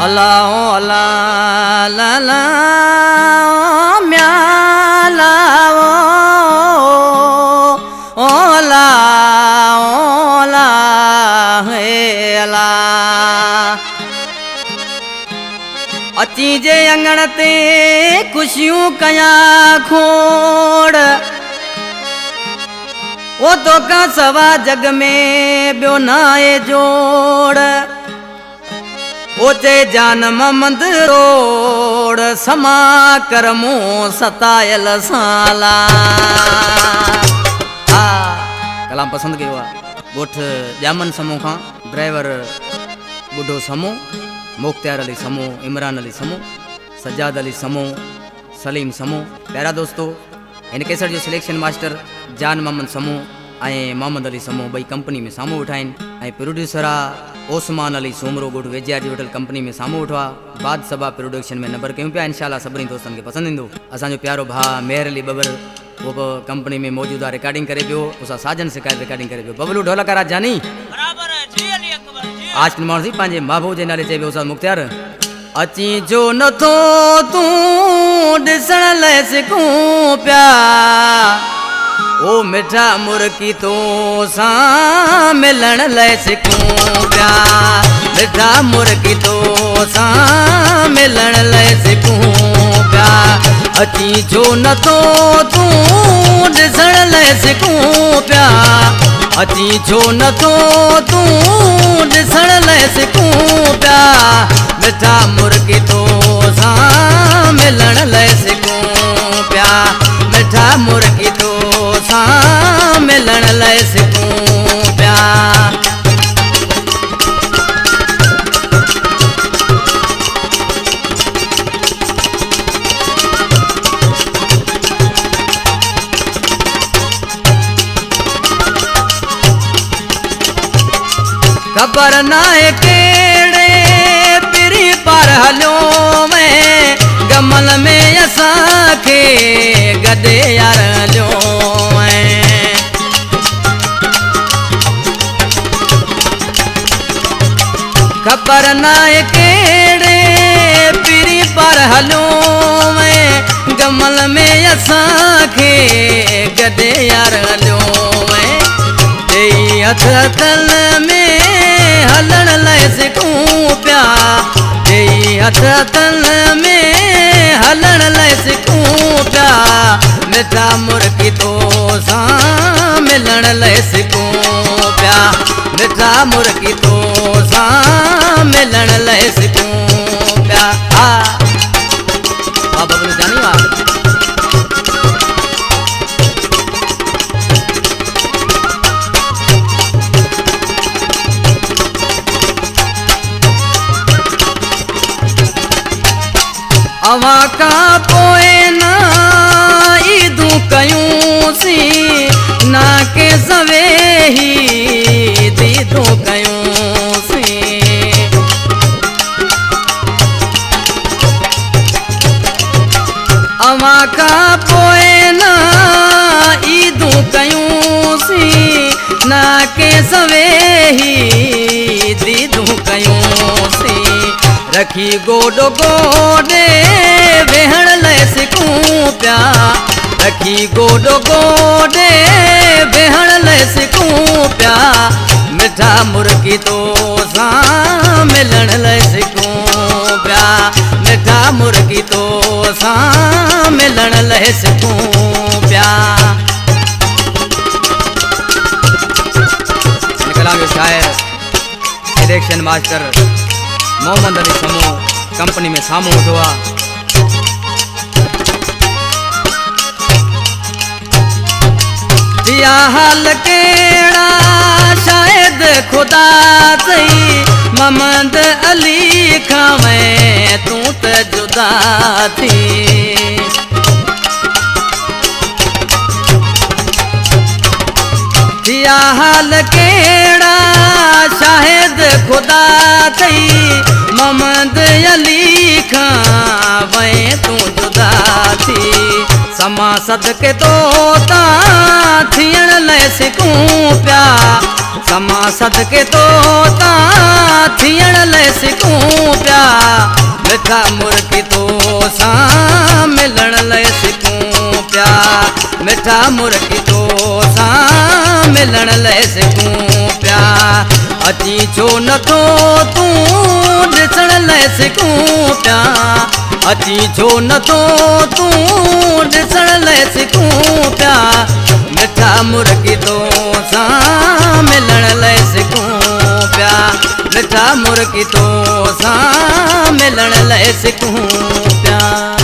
अल्लाह अल्लाह ला ला म्याला ओ ला हे अला अची जे अंगण ते खुशियूं कया खोड़ वो तो का सवा जग में बियो नाए जोड़ ओचे जानम मंदरोड़ समा करमो सतायल साला कलाम पसंद कयो आहे गोठ जामन समूह खां ड्राइवर बुढ़ो समूह मुख्तियार अली समूह इमरान अली समूह सज्जाद अली समूह सलीम समूह प्यारा दोस्तों इन कैसेट जो सिलेक्शन मास्टर जान मोहम्मद समूह मोहम्मद अली समूह बई कंपनी में सामू उठा प्रोड्यूसर ओस्मान अली सोमरो गुड वेजियाजी होटल कंपनी में सामू उठवा बाद सभा प्रोडक्शन में नंबर क्यों पे इंशाल्लाह सभी दोस्तों के पसंद इंदो असो प्यारो भा मेहर अली बबर वो कंपनी में मौजूदा रिकॉर्डिंग करे पियो उसा साजन शिकायत रिकॉर्डिंग करे पियो बबलू ढोलकर जानी बराबर है जी अली अकबर जी आज मानसी पांजे महबूब जे नाले चे उसा मुख्तियार अची जो नथो तू दिसण ले सिकूं प्या ओ मिठा मुर्की तो सा मिलन ले सिकूं प्या मिठा मुर्की तो सा मिलन ले सिकूं प्या अची जो नथो तू दिसण ले सिकूं प्या अची जो नथो तू दिसण ले सिकूं प्या मिठा मुर्गी तो सा मिलन ले सिकूं प्या मिठा मुर्गी तो सा मिलन ले सिकूं प्या खबर नाए केड़े पिरी पर हलो मैं गमल में असांखे गदे यार हलो खबर नाए केड़े पिरी पर हलो मैं गमल में असांखे गदे यार हलो हथ तल में हलण ले सिकूं प्या हथ तल में हलण ले सिकूं प्या मिठा मुर्गी तो सा मिलण ले सिकूं प्या मिठा मुर्गी तो सा मिलण ले सिकूं प्या बबलू जानी अवा का पोए ना ईदू कयूं सी ना के सवे ही दीदू कयूं सी अवा का पोए ना ईदू कयूं सी ना के सवे ही दीदू कयूं सी रखी गोडो गोडे वेहण ले सिकूं प्या रखी गोडो गोडे वेहण ले सिकूं प्या मिठा मुर्गी तो सा मिलण ले सिकूं प्या मिठा मुर्गी तो सा मिलण ले सिकूं प्या कलाम शायर सिलेक्शन मास्टर मोहम्मद अली समूह कंपनी में सामू उठवा दिया हाल केड़ा शायद खुदा सही मोहम्मद अली खावे तू त जुदा थी दिया हाल केड़ा शायद खुदा थई मोहम्मद अली खावे तू जुदा थी समा सदके तो ता थियण ले सिकूं प्या समा सदके तो थियण लाइ सिकूं पिया मिठा मुर्गी तो सां मिलण लाइ सिकूं पिया मिठा मुर्गी तो सां मिलण लाइ सिकूं पिया अची छो नथो तूं ॾिसण लाइ सिकूं पिया अची छो नथो तूं ॾिसण लाइ सिकूं पिया मिठा मुर्गी तो सां मिलण लाइ सिकूं पिया मिठा मुर्गी तो सां मिलण लाइ सिकूं पिया।